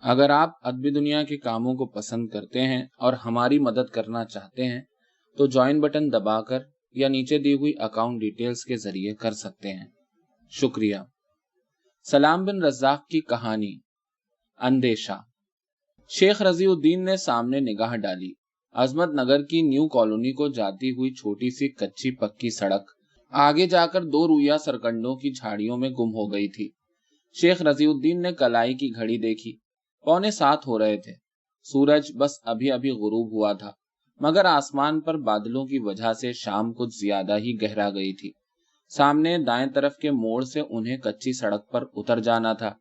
اگر آپ ادبی دنیا کے کاموں کو پسند کرتے ہیں اور ہماری مدد کرنا چاہتے ہیں تو جوائن بٹن دبا کر یا نیچے دی ہوئی اکاؤنٹ ڈیٹیلز کے ذریعے کر سکتے ہیں۔ شکریہ۔ سلام بن رزاق کی کہانی اندیشہ۔ شیخ رضی الدین نے سامنے نگاہ ڈالی۔ عظمت نگر کی نیو کالونی کو جاتی ہوئی چھوٹی سی کچی پکی سڑک آگے جا کر دو رویا سرکنڈوں کی جھاڑیوں میں گم ہو گئی تھی۔ شیخ رضی الدین نے کلائی کی گھڑی دیکھی۔ 6:45 ہو رہے تھے۔ سورج بس ابھی ابھی غروب ہوا تھا، مگر آسمان پر بادلوں کی وجہ سے شام کچھ زیادہ ہی گہرا گئی تھی۔ سامنے دائیں طرف کے موڑ سے انہیں کچی سڑک پر اتر جانا تھا۔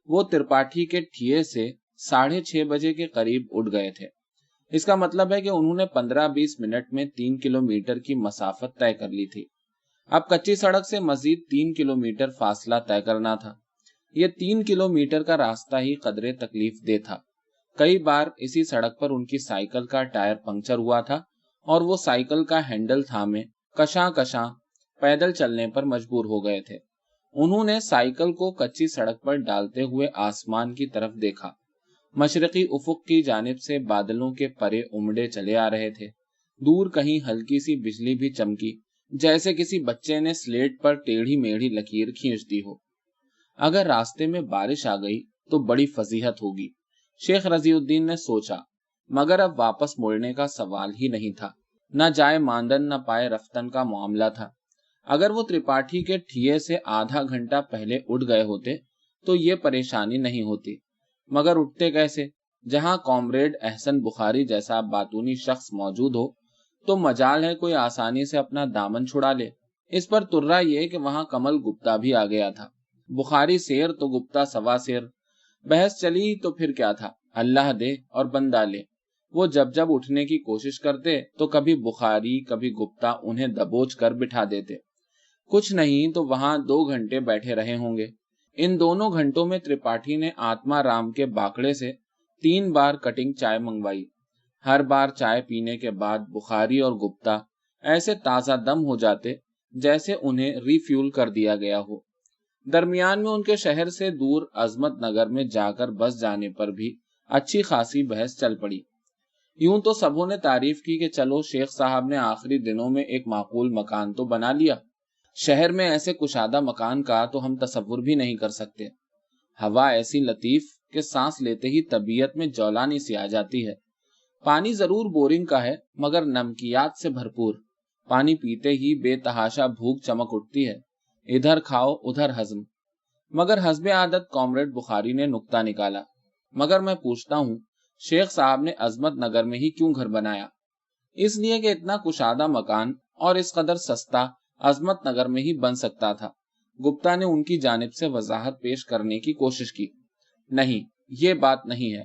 وہ ترپاٹھی کے ٹھیے سے 6:30 بجے کے قریب اٹھ گئے تھے۔ اس کا مطلب ہے کہ انہوں نے 15-20 منٹ میں 3 کلومیٹر کی مسافت طے کر لی تھی۔ اب کچی سڑک سے مزید 3 کلومیٹر فاصلہ طے کرنا تھا۔ یہ 3 کلومیٹر کا راستہ ہی قدرے تکلیف دہ تھا۔ کئی بار اسی سڑک پر ان کی سائیکل کا ٹائر پنکچر ہوا تھا اور وہ سائیکل کا ہینڈل تھامے کشاں کشاں پیدل چلنے پر مجبور ہو گئے تھے۔ انہوں نے سائیکل کو کچی سڑک پر ڈالتے ہوئے آسمان کی طرف دیکھا۔ مشرقی افق کی جانب سے بادلوں کے پرے امڑے چلے آ رہے تھے۔ دور کہیں ہلکی سی بجلی بھی چمکی، جیسے کسی بچے نے سلیٹ پر ٹیڑھی میڑھی لکیر کھینچ دی ہو۔ اگر راستے میں بارش آ گئی تو بڑی فضیحت ہوگی، شیخ رضی الدین نے سوچا، مگر اب واپس مڑنے کا سوال ہی نہیں تھا۔ نہ جائے ماندن نہ پائے رفتن کا معاملہ تھا۔ اگر وہ ترپاٹھی کے ٹھیے سے آدھا گھنٹہ پہلے اٹھ گئے ہوتے تو یہ پریشانی نہیں ہوتی، مگر اٹھتے کیسے؟ جہاں کامریڈ احسن بخاری جیسا باتونی شخص موجود ہو تو مجال ہے کوئی آسانی سے اپنا دامن چھڑا لے۔ اس پر ترا یہ کہ وہاں کمل گپتا بھی آ گیا تھا۔ بخاری سیر تو گپتا سوا سیر۔ بحث چلی تو پھر کیا تھا، اللہ دے اور بندہ لے۔ وہ جب اٹھنے کی کوشش کرتے تو کبھی بخاری کبھی گپتا انہیں دبوچ کر بٹھا دیتے۔ کچھ نہیں تو وہاں 2 گھنٹے بیٹھے رہے ہوں گے۔ ان دونوں گھنٹوں میں ترپاٹھی نے آتما رام کے باکڑے سے 3 بار کٹنگ چائے منگوائی۔ ہر بار چائے پینے کے بعد بخاری اور گپتا ایسے تازہ دم ہو جاتے جیسے انہیں ری فیول کر دیا گیا ہو۔ درمیان میں ان کے شہر سے دور عظمت نگر میں جا کر بس جانے پر بھی اچھی خاصی بحث چل پڑی۔ یوں تو سبوں نے تعریف کی کہ چلو شیخ صاحب نے آخری دنوں میں ایک معقول مکان تو بنا لیا۔ شہر میں ایسے کشادہ مکان کا تو ہم تصور بھی نہیں کر سکتے۔ ہوا ایسی لطیف کہ سانس لیتے ہی طبیعت میں جولانی سی آ جاتی ہے۔ پانی ضرور بورنگ کا ہے مگر نمکیات سے بھرپور۔ پانی پیتے ہی بے تحاشا بھوک چمک اٹھتی ہے، ادھر کھاؤ ادھر ہضم۔ مگر حسب عادت کامریڈ بخاری نے نکتہ نکالا، مگر میں پوچھتا ہوں شیخ صاحب نے عظمت نگر میں ہی کیوں گھر بنایا؟ اس لیے کہ اتنا کشادہ مکان اور اس قدر سستا عظمت نگر میں ہی بن سکتا تھا۔ گپتا نے ان کی جانب سے وضاحت پیش کرنے کی کوشش کی۔ نہیں، یہ بات نہیں ہے۔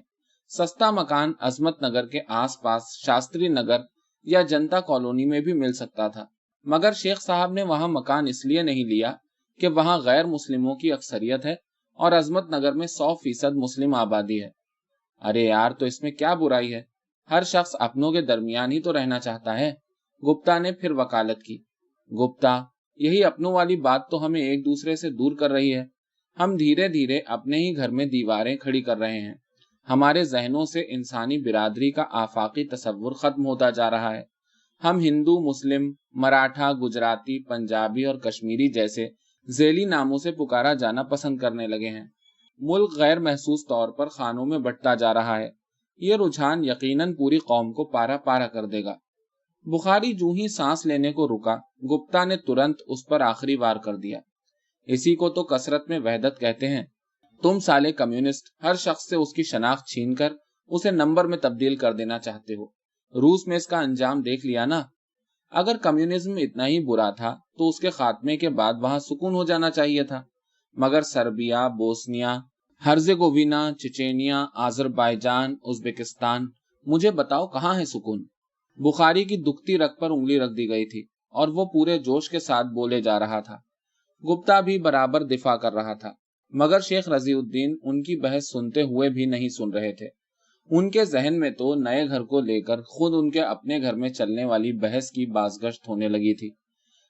سستا مکان عظمت نگر کے آس پاس شاستری نگر یا جنتا کالونی میں بھی مل سکتا تھا، مگر شیخ صاحب نے وہاں مکان اس لیے نہیں لیا کہ وہاں غیر مسلموں کی اکثریت ہے اور عظمت نگر میں 100% مسلم آبادی ہے۔ ارے یار، تو اس میں کیا برائی ہے؟ ہر شخص اپنوں کے درمیان ہی تو رہنا چاہتا ہے۔ گپتا نے پھر وکالت کی۔ گپتا، یہی اپنوں والی بات تو ہمیں ایک دوسرے سے دور کر رہی ہے۔ ہم دھیرے دھیرے اپنے ہی گھر میں دیواریں کھڑی کر رہے ہیں۔ ہمارے ذہنوں سے انسانی برادری کا آفاقی تصور ختم ہوتا جا رہا ہے۔ ہم ہندو، مسلم، مراٹھا، گجراتی، پنجابی اور کشمیری جیسے ذیلی ناموں سے پکارا جانا پسند کرنے لگے ہیں۔ ملک غیر محسوس طور پر خانوں میں بٹتا جا رہا ہے۔ یہ رجحان یقیناً پوری قوم کو پارا پارا کر دے گا۔ بخاری جوں ہی سانس لینے کو رکا، گپتا نے ترنت اس پر آخری وار کر دیا۔ اسی کو تو کثرت میں وحدت کہتے ہیں۔ تم سالے کمیونسٹ ہر شخص سے اس کی شناخت چھین کر اسے نمبر میں تبدیل کر دینا چاہتے ہو۔ روس میں اس کا انجام دیکھ لیا نا۔ اگر کمیونزم اتنا ہی برا تھا تو اس کے خاتمے کے بعد وہاں سکون ہو جانا چاہیے تھا، مگر Serbia, Bosnia, Herzegovina, Chechnya, Azerbaijan, Uzbekistan, مجھے بتاؤ کہاں ہے سکون؟ بخاری کی دکھتی رگ پر انگلی رکھ دی گئی تھی اور وہ پورے جوش کے ساتھ بولے جا رہا تھا۔ گپتا بھی برابر دفاع کر رہا تھا، مگر شیخ رضی الدین ان کی بحث سنتے ہوئے بھی نہیں سن رہے تھے۔ ان کے ذہن میں تو نئے گھر کو لے کر خود ان کے اپنے گھر میں چلنے والی بحث کی بازگشت ہونے لگی تھی۔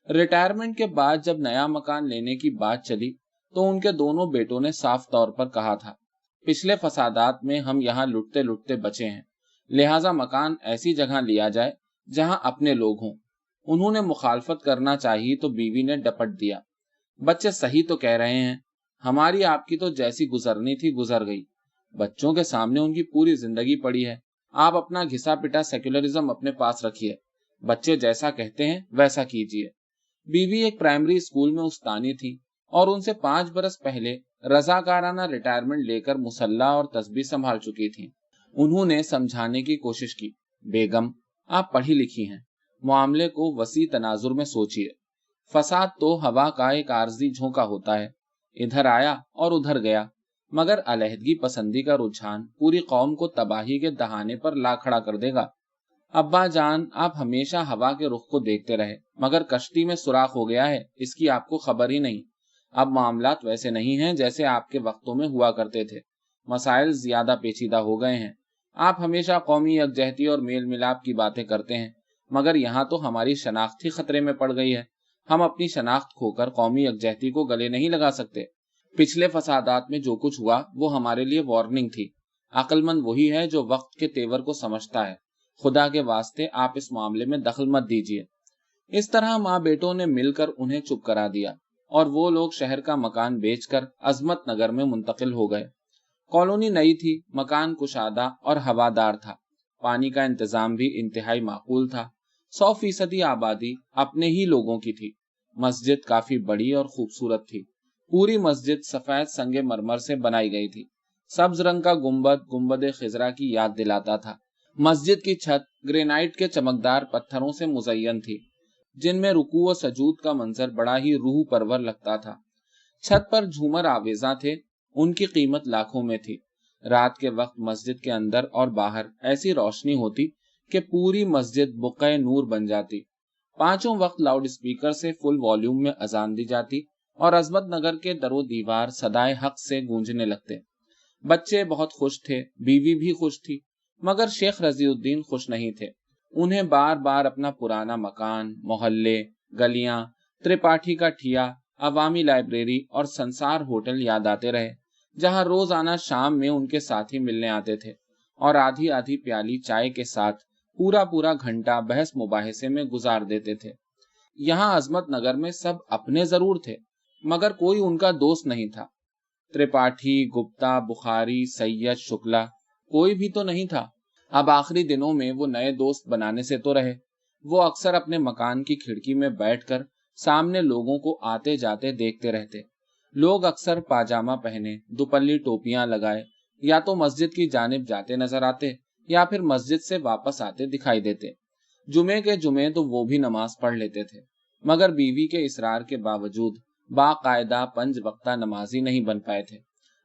ریٹائرمنٹ کے بعد جب نیا مکان لینے کی بات چلی تو ان کے دونوں بیٹوں نے صاف طور پر کہا تھا، पिछले फसादात में हम यहाँ लुटते लुटते बचे हैं, लिहाजा मकान ऐसी जगह लिया जाए जहां अपने लोग हों। उन्होंने मुखालफत करना चाहिए तो बीवी ने डपट दिया, बच्चे सही तो कह रहे हैं, हमारी आपकी तो जैसी गुजरनी थी गुजर गई। बच्चों के सामने उनकी पूरी जिंदगी पड़ी है, आप अपना घिसा पिटा सेक्युलरिज्म अपने पास रखिए, बच्चे जैसा कहते हैं वैसा कीजिए। बीवी एक प्राइमरी स्कूल में उस्तानी थी और उनसे 5 बरस पहले रजाकाराना रिटायरमेंट लेकर मुसल्ला और तस्बीह संभाल चुकी थी। उन्होंने समझाने की कोशिश की, बेगम आप पढ़ी लिखी हैं, मामले को वसी तनाजुर में सोचिए। फसाद तो हवा का एक आर्जी झोंका होता है, इधर आया और उधर गया, मगर अलहदगी पसंदी का रुझान पूरी कौम को तबाही के दहाने पर ला खड़ा कर देगा। अब्बा जान, आप हमेशा हवा के रुख को देखते रहे, मगर कश्ती में सुराख हो गया है, इसकी आपको खबर ही नहीं। अब मामलात वैसे नहीं हैं जैसे आपके वक्तों में हुआ करते थे, मसाइल ज्यादा पेचीदा हो गए हैं। आप हमेशा कौमी यकजहती और मेल मिलाप की बातें करते हैं, मगर यहाँ तो हमारी शनाख्त ही खतरे में पड़ गई है। हम अपनी शनाख्त खोकर कौमी यकजहती को गले नहीं लगा सकते। पिछले फसादात में जो कुछ हुआ वो हमारे लिए वार्निंग थी। अक्लमंद वही है जो वक्त के तेवर को समझता है। खुदा के वास्ते आप इस मामले में दखल मत दीजिए। इस तरह माँ बेटों ने मिलकर उन्हें चुप करा दिया और वो लोग शहर का मकान बेचकर अजमत नगर में मुंतकिल हो गए। कॉलोनी नई थी, मकान कुशादा और हवादार था, पानी का इंतजाम भी इंतहाई माकूल था। 100% आबादी अपने ही लोगों की थी। मस्जिद काफी बड़ी और खूबसूरत थी। पूरी मस्जिद सफेद संगे मरमर से बनाई गई थी। सब्ज रंग का गुंबद खिजरा की याद दिलाता था। मस्जिद की छत ग्रेनाइट के चमकदार पत्थरों से मुज़य्यन थी, जिनमें रुकू व सजूद का मंजर बड़ा ही रूह परवर लगता था। छत पर झूमर आवेजा थे, उनकी कीमत लाखों में थी। रात के वक्त मस्जिद के अंदर और बाहर ऐसी रोशनी होती कि पूरी मस्जिद बुक़्क़े नूर बन जाती। 5 वक्त लाउड स्पीकर से फुल वॉल्यूम में अजान दी जाती और अजमत नगर के दरो दीवार सदाए हक से गूंजने लगते। बच्चे बहुत खुश थे, बीवी भी खुश थी, मगर शेख रजीउद्दीन खुश नहीं थे। उन्हें बार बार अपना पुराना मकान, मोहल्ले, गलियां, त्रिपाठी का ठिया, अवामी लाइब्रेरी और संसार होटल याद आते रहे, जहां रोजाना शाम में उनके साथी मिलने आते थे और आधी आधी प्याली चाय के साथ पूरा पूरा घंटा बहस मुबाहिसे में गुजार देते थे। यहाँ अजमत नगर में सब अपने जरूर थे, मगर कोई उनका दोस्त नहीं था। त्रिपाठी, गुप्ता, बुखारी, सैयद, शुक्ला, कोई भी तो नहीं था। अब आखिरी दिनों में वो नए दोस्त बनाने से तो रहे। वो अक्सर अपने मकान की खिड़की में बैठकर सामने लोगों को आते जाते देखते रहते। लोग अक्सर पाजामा पहने, दुपल्ली टोपियां लगाए या तो मस्जिद की जानिब जाते नजर आते या फिर मस्जिद से वापस आते दिखाई देते। जुमे के जुमे तो वो भी नमाज पढ़ लेते थे, मगर बीवी के इसरार के बावजूद बाकायदा 5 वक्ता नमाजी नहीं बन पाए थे।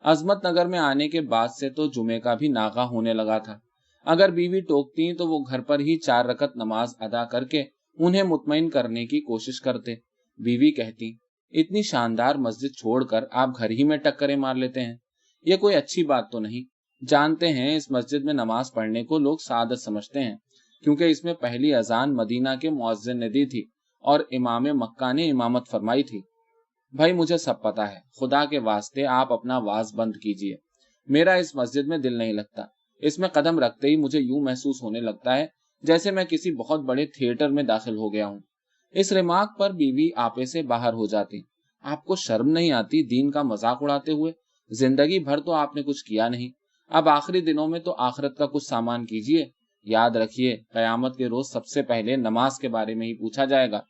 अजमत नगर में आने के बाद से तो जुमे का भी नागा होने लगा था। अगर बीवी टोकती तो वो घर पर ही 4 रकत नमाज अदा करके उन्हें मुतमईन करने की कोशिश करते। बीवी कहती, इतनी शानदार मस्जिद छोड़कर आप घर ही में टक्करें मार लेते हैं, ये कोई अच्छी बात तो नहीं। जानते हैं इस मस्जिद में नमाज पढ़ने को लोग सादत समझते हैं, क्योंकि इसमें पहली अजान मदीना के मुअज्जिन ने दी थी और इमाम मक्का ने इमामत फरमाई थी। भाई मुझे सब पता है, खुदा के वास्ते आप अपना वाज बंद कीजिए। मेरा इस मस्जिद में दिल नहीं लगता। इसमें कदम रखते ही मुझे यूं महसूस होने लगता है जैसे मैं किसी बहुत बड़े थिएटर में दाखिल हो गया हूँ। इस रिमार्क पर बीवी आपे से बाहर हो जाती। आपको शर्म नहीं आती दीन का मजाक उड़ाते हुए? जिंदगी भर तो आपने कुछ किया नहीं, अब आखिरी दिनों में तो आखिरत का कुछ सामान कीजिए। याद रखिए, कयामत के रोज सबसे पहले नमाज के बारे में ही पूछा जाएगा।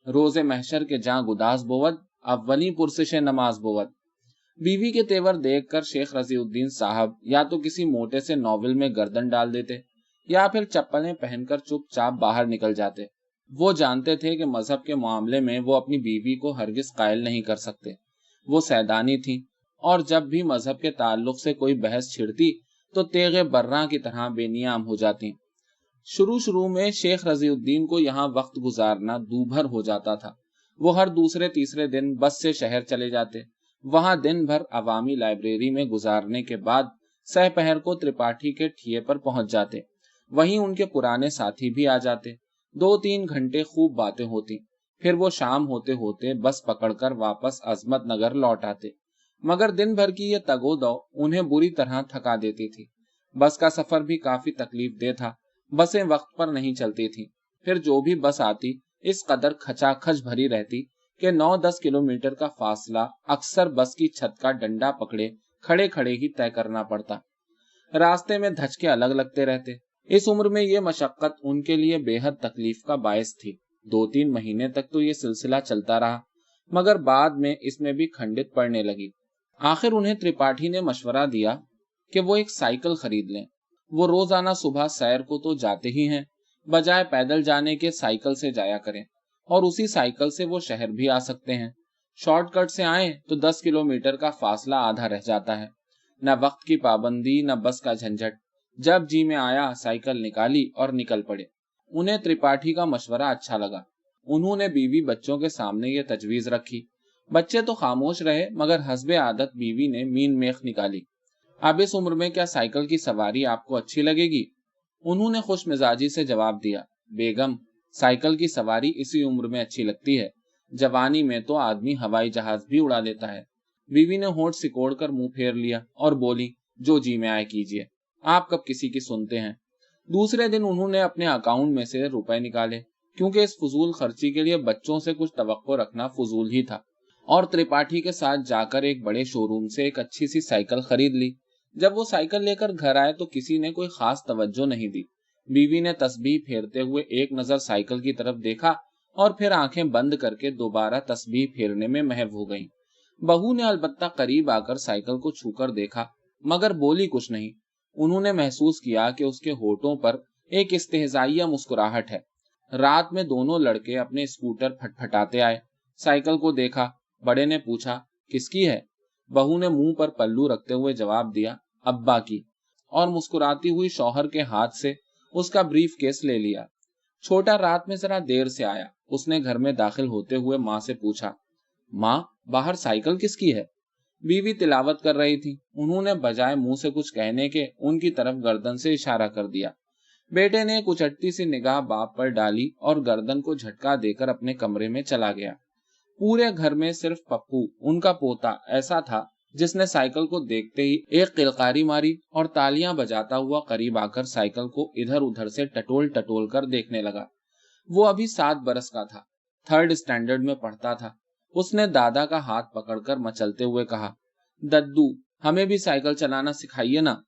रोजे महशर के जहाँ गुदास बोवद, अव्वली पुरसिश नमाज बोवद। बीवी के तेवर देखकर शेख रजीउद्दीन साहब या तो किसी मोटे से नॉवेल में गर्दन डाल देते या फिर चप्पलें पहनकर चुपचाप बाहर निकल जाते। वो जानते थे कि मजहब के मामले में वो अपनी बीवी को हरगिज कायल नहीं कर सकते। वो सैदानी थी और जब भी मजहब के ताल्लुक से कोई बहस छिड़ती तो तेगे बर्रा की तरह बेनियाम हो जाती। शुरू में शेख रजीउद्दीन को यहाँ वक्त गुजारना दूभर हो जाता था। वो हर दूसरे तीसरे दिन बस से शहर चले जाते, वहां दिन भर अवामी लाइब्रेरी में गुजारने के बाद सहपहर को त्रिपाठी के ठिये पर पहुंच जाते। वहीं उनके पुराने साथी भी आ जाते। 2-3 घंटे खूब बातें होती, फिर वो शाम होते होते बस पकड़कर वापस अजमत नगर लौट आते। मगर दिन भर की ये तगोदौ उन्हें बुरी तरह थका देती थी। बस का सफर भी काफी तकलीफ दे था। बसें वक्त पर नहीं चलती थीं। फिर जो भी बस आती इस कदर खचाखच भरी रहती कि 9-10 किलोमीटर का फासला अक्सर बस की छत का डंडा पकड़े खड़े खड़े ही तय करना पड़ता। रास्ते में धचके अलग लगते रहते। इस उम्र में ये मशक्कत उनके लिए बेहद तकलीफ का बायस थी। 2-3 महीने तक तो ये सिलसिला चलता रहा, मगर बाद में इसमें भी खंडित पड़ने लगी। आखिर उन्हें त्रिपाठी ने मशवरा दिया कि वो एक साइकिल खरीद लें। वो रोजाना सुबह सैर को तो जाते ही हैं, बजाय पैदल जाने के साइकिल से जाया करें, और उसी साइकिल से वो शहर भी आ सकते हैं। शॉर्टकट से आए तो 10 किलोमीटर का फासला आधा रह जाता है। न वक्त की पाबंदी, न बस का झंझट। जब जी में आया साइकिल निकाली और निकल पड़े। उन्हें त्रिपाठी का मशवरा अच्छा लगा। उन्होंने बीवी बच्चों के सामने ये तजवीज रखी। बच्चे तो खामोश रहे, मगर हस्बे आदत बीवी ने मीन मेख निकाली। अब इस उम्र में क्या साइकिल की सवारी आपको अच्छी लगेगी? उन्होंने खुश मिजाजी से जवाब दिया, बेगम, साइकिल की सवारी इसी उम्र में अच्छी लगती है। जवानी में तो आदमी हवाई जहाज भी उड़ा लेता है। बीवी ने होंठ सिकोड़ कर मुंह फेर लिया और बोली, जो जी में आए कीजिए, आप कब किसी की सुनते हैं। दूसरे दिन उन्होंने अपने अकाउंट में से रुपए निकाले, क्योंकि इस फजूल खर्ची के लिए बच्चों से कुछ तवक्को रखना फजूल ही था, और त्रिपाठी के साथ जाकर एक बड़े शोरूम से एक अच्छी सी साइकिल खरीद ली। जब वो साइकिल लेकर घर आए तो किसी ने कोई खास तवज्जो नहीं दी। बीवी ने तस्बीह फेरते हुए एक नजर साइकिल की तरफ देखा और फिर आंखें बंद करके दोबारा तस्बीह फेरने में महव हो गईं। बहू ने अलबत्ता करीब आकर साइकिल को छूकर देखा, मगर बोली कुछ नहीं। उन्होंने महसूस किया कि उसके होठों पर एक इस्तेहजाइया मुस्कुराहट है। रात में दोनों लड़के अपने स्कूटर फटफटाते आए। साइकिल को देखा। बड़े ने पूछा, किसकी है? बहू ने मुंह पर पल्लू रखते हुए जवाब दिया, अब्बा की, और मुस्कुराती हुई शौहर के हाथ से उसका ब्रीफ केस ले लिया। छोटा रात में जरा देर से आया। उसने घर में दाखिल होते हुए माँ से पूछा, माँ, बाहर साइकिल किसकी है? बीवी तिलावत कर रही थी। उन्होंने बजाय मुंह से कुछ कहने के उनकी तरफ गर्दन से इशारा कर दिया। बेटे ने कुछ अटती सी निगाह बाप पर डाली और गर्दन को झटका देकर अपने कमरे में चला गया। पूरे घर में सिर्फ पप्पू, उनका पोता, ऐसा था जिसने साइकिल को देखते ही एक किलकारी मारी और तालियां बजाता हुआ करीब आकर साइकिल को इधर उधर से टटोल टटोल कर देखने लगा। वो अभी 7 बरस का था, 3rd स्टैंडर्ड में पढ़ता था। उसने दादा का हाथ पकड़कर मचलते हुए कहा, दद्दू, हमें भी साइकिल चलाना सिखाइए ना।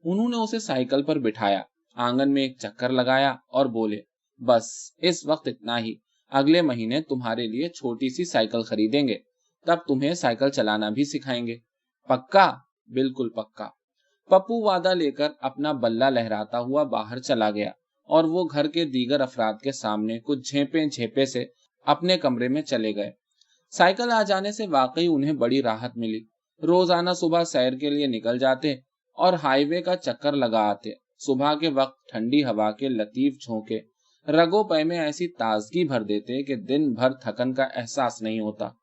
उन्होंने उसे साइकिल पर बिठाया, आंगन में एक चक्कर लगाया और बोले, बस इस वक्त इतना ही। अगले महीने तुम्हारे लिए छोटी सी साइकिल खरीदेंगे, तब तुम्हें साइकिल चलाना भी सिखाएंगे। पक्का? बिल्कुल पक्का। पप्पू वादा लेकर अपना बल्ला लहराता हुआ बाहर चला गया और वो घर के दीगर अफराद के सामने कुछ झेपे झेपे से अपने कमरे में चले गए। साइकिल आ जाने से वाकई उन्हें बड़ी राहत मिली। रोजाना सुबह सैर के लिए निकल जाते और हाईवे का चक्कर लगा आते। सुबह के वक्त ठंडी हवा के लतीफ झोंके रगों पे में ऐसी ताजगी भर देते कि दिन भर थकन का एहसास नहीं होता।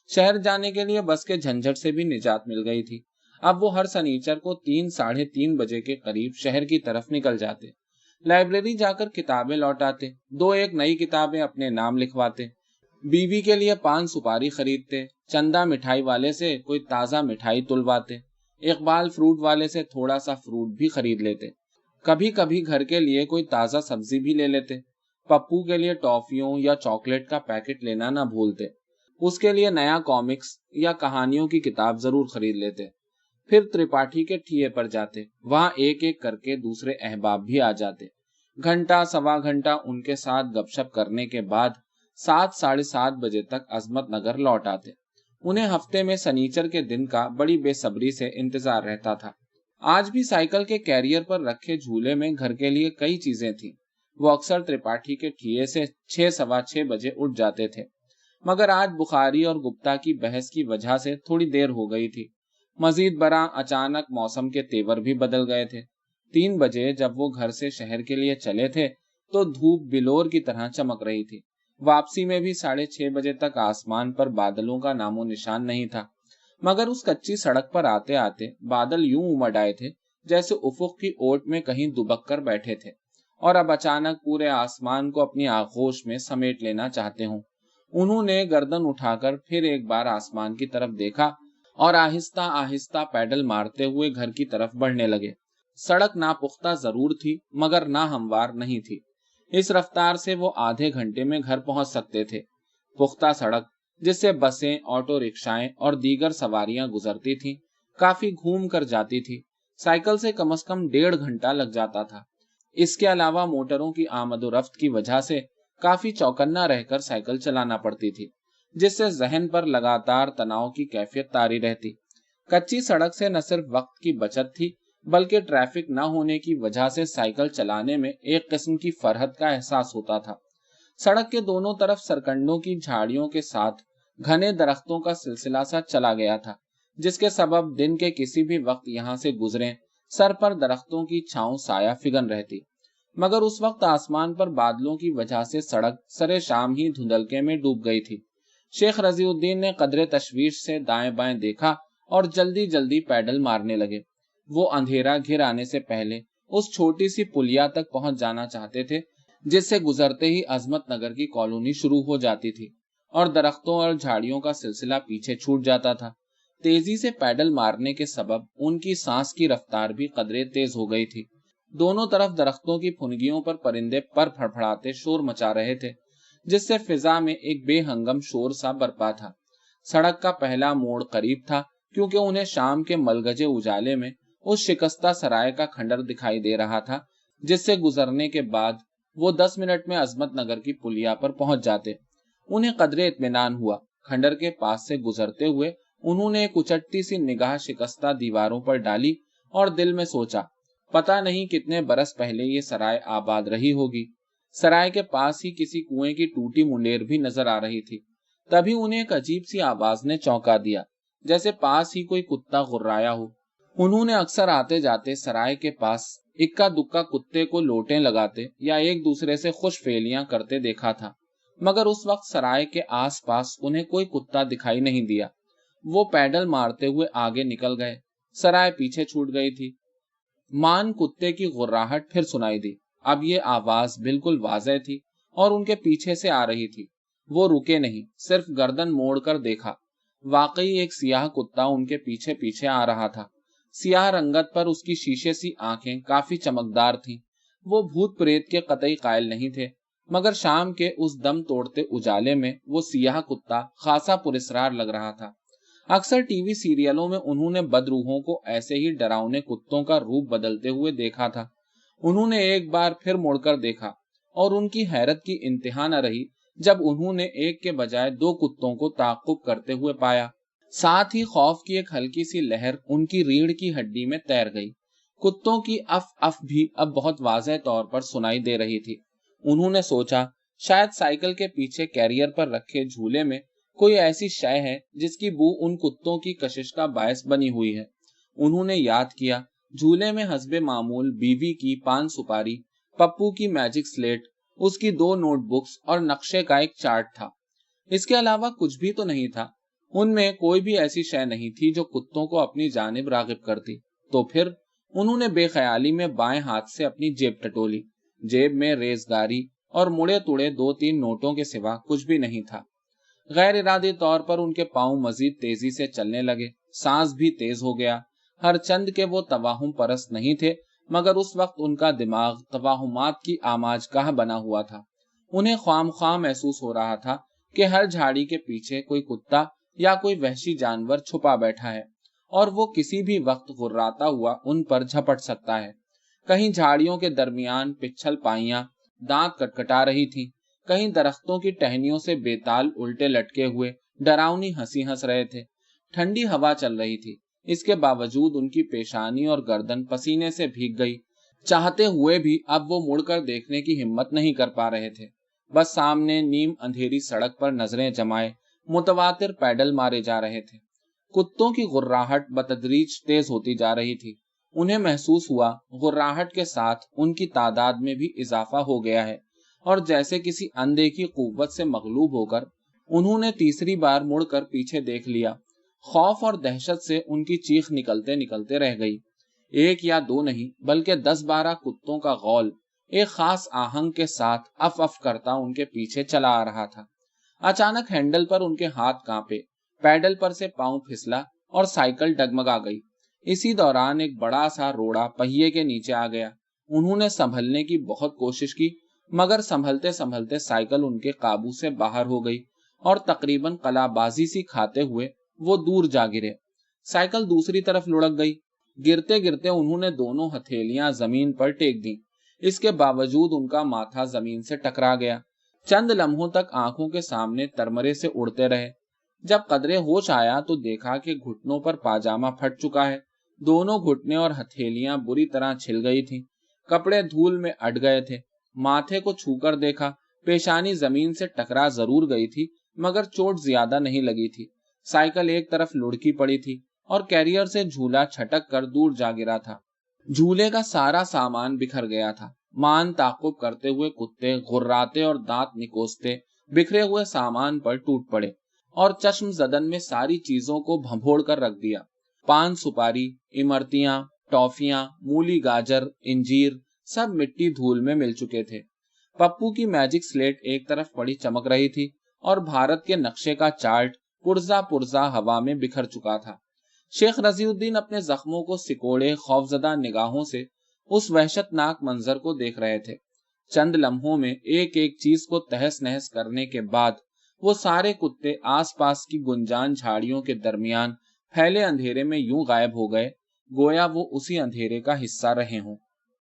शहर जाने के लिए बस के झंझट से भी निजात मिल गई थी। अब वो हर शनिचर को 3-3:30 बजे के करीब शहर की तरफ निकल जाते। लाइब्रेरी जाकर किताबें लौटाते, 2-1 नई किताबें अपने नाम लिखवाते, बीवी के लिए पान सुपारी खरीदते, चंदा मिठाई वाले से कोई ताज़ा मिठाई तुलवाते, इकबाल फ्रूट वाले से थोड़ा सा फ्रूट भी खरीद लेते। कभी कभी घर के लिए कोई ताज़ा सब्जी भी ले लेते। पप्पू के लिए टॉफियों या चॉकलेट का पैकेट लेना ना भूलते। उसके लिए नया कॉमिक्स या कहानियों की किताब जरूर खरीद लेते। फिर त्रिपाठी के ठिये पर जाते। वहां एक एक करके दूसरे अहबाब भी आ जाते। घंटा सवा घंटा उनके साथ गपशप करने के बाद 7-7:30 बजे तक अजमत नगर लौट आते। उन्हें हफ्ते में सनीचर के दिन का बड़ी बेसब्री से इंतजार रहता था। आज भी साइकिल के कैरियर पर रखे झूले में घर के लिए कई चीजें थीं। वो अक्सर त्रिपाठी के ठिये से 6-6:15 बजे उठ जाते थे, मगर आज बुखारी और गुप्ता की बहस की वजह से थोड़ी देर हो गई थी। मजीद बरा अचानक मौसम के तेवर भी बदल गए थे। 3 बजे जब वो घर से शहर के लिए चले थे तो धूप बिलोर की तरह चमक रही थी। वापसी में भी 6:30 बजे तक आसमान पर बादलों का नामो निशान नहीं था, मगर उस कच्ची सड़क पर आते आते बादल यूं उमड़ आए थे जैसे उफुक की ओट में कहीं दुबक कर बैठे थे और अब अचानक पूरे आसमान को अपनी आगोश में समेट लेना चाहते हों। उन्होंने गर्दन उठाकर फिर एक बार आसमान की तरफ देखा और आहिस्ता आहिस्ता पैडल मारते हुए घर की तरफ बढ़ने लगे। सड़क नापुख्ता जरूर थी मगर ना हमवार नहीं थी। इस रफ्तार से वो आधे घंटे में घर पहुंच सकते थे। पुख्ता सड़क जिससे बसें, ऑटो रिक्शाएं और दीगर सवारियां गुजरती थीं, काफी घूम कर जाती थी। साइकिल से कम 1.5 घंटा लग जाता था। इसके अलावा मोटरों की आमदोरफ्त की वजह से काफी चौकन्ना रहकर साइकिल चलाना पड़ती थी, जिससे जहन पर लगातार तनाव की कैफियत तारी रहती। कच्ची सड़क से न सिर्फ वक्त की बचत थी बल्कि ट्रैफिक न होने की वजह से साइकिल चलाने में एक किस्म की फरहत का एहसास होता था। सड़क के दोनों तरफ सरकंडों की झाड़ियों के साथ घने दरख्तों का सिलसिला सा चला गया था, जिसके सबब दिन के किसी भी वक्त यहाँ से गुजरें सर पर दरख्तों की छांव साया फिगन रहती। मगर उस वक्त आसमान पर बादलों की वजह से सड़क सरे शाम ही धुंधलके में डूब गई थी। शेख रजीउद्दीन ने कदरे तशवीश से दाएं बाएं देखा और जल्दी जल्दी पैडल मारने लगे। वो अंधेरा घिर आने से पहले उस छोटी सी पुलिया तक पहुंच जाना चाहते थे, जिससे गुजरते ही अजमत नगर की कॉलोनी शुरू हो जाती थी और दरख्तों और झाड़ियों का सिलसिला पीछे छूट जाता था। तेजी से पैडल मारने के सबब उनकी सांस की रफ्तार भी कदरे तेज हो गई थी। दोनों तरफ दरख्तों की फुनगियों पर परिंदे पर फड़फड़ाते शोर मचा रहे थे, जिससे फिजा में एक बेहंगम शोर सा बरपा था। सड़क का पहला मोड़ करीब था, क्योंकि उन्हें शाम के मलगजे उजाले में उस शिकस्ता सराय का खंडर दिखाई दे रहा था, जिससे गुजरने के बाद वो 10 मिनट में अजमत नगर की पुलिया पर पहुंच जाते। उन्हें कदरे इत्मीनान हुआ। खंडर के पास से गुजरते हुए उन्होंने एक उचटती सी निगाह शिकस्ता दीवारों पर डाली और दिल में सोचा, पता नहीं कितने बरस पहले ये सराय आबाद रही होगी। सराय के पास ही किसी कुएं की टूटी मुंडेर भी नजर आ रही थी। तभी उन्हें एक अजीब सी आवाज ने चौंका दिया, जैसे पास ही कोई कुत्ता गुर्राया हो। उन्होंने अक्सर आते जाते सराय के पास इक्का दुक्का कुत्ते को लोटें लगाते या एक दूसरे से खुश फेलियां करते देखा था, मगर उस वक्त सराय के आसपास उन्हें कोई कुत्ता दिखाई नहीं दिया। वो पैडल मारते हुए आगे निकल गए। सराय पीछे छूट गई थी। मान कुत्ते की गुर्राहट फिर सुनाई दी। अब ये आवाज बिल्कुल वाज़ेह थी और उनके पीछे से आ रही थी। वो रुके नहीं, सिर्फ गर्दन मोड़कर देखा। वाकई एक सियाह कुत्ता उनके पीछे पीछे आ रहा था। सियाह रंगत पर उसकी शीशे सी आंखें काफी चमकदार थीं। वो भूत प्रेत के कतई कायल नहीं थे, मगर शाम के उस दम तोड़ते उजाले में वो सियाह कुत्ता खासा पुरस्रार लग रहा था। अक्सर टीवी सीरियलों में उन्होंने बदरूहों को ऐसे ही डरावने कुत्तों का रूप बदलते हुए देखा था। उन्होंने एक बार फिर मुड़कर देखा और उनकी हैरत की इंतहा न रही जब उन्होंने एक के बजाय 2 कुत्तों को ताक़ुब करते हुए पाया। साथ ही खौफ की एक हल्की सी लहर उनकी रीढ़ की हड्डी में तैर गई। कुत्तों की अफ अफ भी अब बहुत वाज़ेह तौर पर सुनाई दे रही थी। उन्होंने सोचा, शायद साइकिल के पीछे कैरियर पर रखे झूले में कोई ऐसी शय है जिसकी बू उन कुत्तों की कशिश का बायस बनी हुई है। उन्होंने याद किया, झूले में हस्बे मामूल बीवी की पान सुपारी, पप्पू की मैजिक स्लेट, उसकी 2 नोटबुक्स और नक्शे का एक चार्ट था। इसके अलावा कुछ भी तो नहीं था। उनमें कोई भी ऐसी शय नहीं थी जो कुत्तों को अपनी जानिब रागिब करती। तो फिर उन्होंने बेख्याली में बाएं हाथ से अपनी जेब टटोली। जेब में रेजगारी और मुड़े तुड़े 2-3 नोटों के सिवा कुछ भी नहीं था। गैर इरादी तौर पर उनके पांव मजीद तेजी से चलने लगे। सांस भी तेज हो गया। हर चंद के वो तवाहुम परस्त नहीं थे, मगर उस वक्त उनका दिमाग तवाहुमात की आमाजगाह बना हुआ था। उन्हें ख्वाम महसूस हो रहा था कि हर झाड़ी के पीछे कोई कुत्ता या कोई वहशी जानवर छुपा बैठा है और वो किसी भी वक्त गुर्राता हुआ उन पर झपट सकता है। कहीं झाड़ियों के दरमियान पिच्छल पाइयां दांत कटकटा रही थीं, कहीं दरख्तों की टहनियों से बेताल उल्टे लटके हुए डरावनी हंसी हंस रहे थे। ठंडी हवा चल रही थी। इसके बावजूद उनकी पेशानी और गर्दन पसीने से भीग गई। चाहते हुए भी अब वो मुड़कर देखने की हिम्मत नहीं कर पा रहे थे। बस सामने नीम अंधेरी सड़क पर नजरें जमाए मुतवातिर पैडल मारे जा रहे थे। कुत्तों की गुर्राहट बतदरीज तेज होती जा रही थी। उन्हें महसूस हुआ गुर्राहट के साथ उनकी तादाद में भी इजाफा हो गया है और जैसे किसी अनदेखी कुव्वत से मगलूब होकर उन्होंने तीसरी बार मुड़कर पीछे देख लिया। खौफ और दहशत से उनकी चीख निकलते निकलते रह गई। 1 या 2 नहीं बल्कि 10-12 कुत्तों का गौल एक खास आहंग के साथ अफ अफ करता उनके पीछे चला आ रहा था। अचानक हैंडल पर उनके हाथ कांपे, पैडल पर से पांव फिसला और साइकिल डगमगा गई। इसी दौरान एक बड़ा सा रोड़ा पहिए के नीचे आ गया। उन्होंने संभलने की बहुत कोशिश की, मगर संभलते संभलते साइकिल उनके काबू से बाहर हो गई और तकरीबन कलाबाजी सी खाते हुए वो दूर जा गिरे। साइकिल दूसरी तरफ लुढ़क गई। गिरते गिरते उन्होंने दोनों हथेलियां जमीन पर टेक दी। इसके बावजूद उनका माथा जमीन से टकरा गया। चंद लम्हों तक आंखों के सामने तरमरे से उड़ते रहे। जब कदरे होश आया तो देखा कि घुटनों पर पाजामा फट चुका है। दोनों घुटने और हथेलियां बुरी तरह छिल गई थीं। कपड़े धूल में अट गए थे। माथे को छूकर देखा, पेशानी जमीन से टकरा जरूर गई थी, मगर चोट ज्यादा नहीं लगी थी। साइकिल एक तरफ लुढ़की पड़ी थी और कैरियर से झूला छटक कर दूर जा गिरा था। झूले का सारा सामान बिखर गया था। मान ताक़ुब करते हुए कुत्ते घुर्राते और दांत निकोसते बिखरे हुए सामान पर टूट पड़े और चश्म जदन में सारी चीजों को भंभोड़ कर रख दिया। पान सुपारी, इमरतियां, टॉफियां, मूली गाजर, इंजीर सब मिट्टी धूल में मिल चुके थे। पप्पू की मैजिक स्लेट एक तरफ पड़ी चमक रही थी और भारत के नक्शे का चार्ट पुर्जा पुर्जा हवा में बिखर चुका था। शेख रजीउद्दीन अपने जख्मों को सिकोड़े खौफजदा निगाहों से उस वहशतनाक मंजर को देख रहे थे। चंद लम्हों में एक एक चीज को तहस नहस करने के बाद वो सारे कुत्ते आसपास की गुंजान झाड़ियों के दरमियान फैले अंधेरे में यूं गायब हो गए, गोया वो उसी अंधेरे का हिस्सा रहे हों।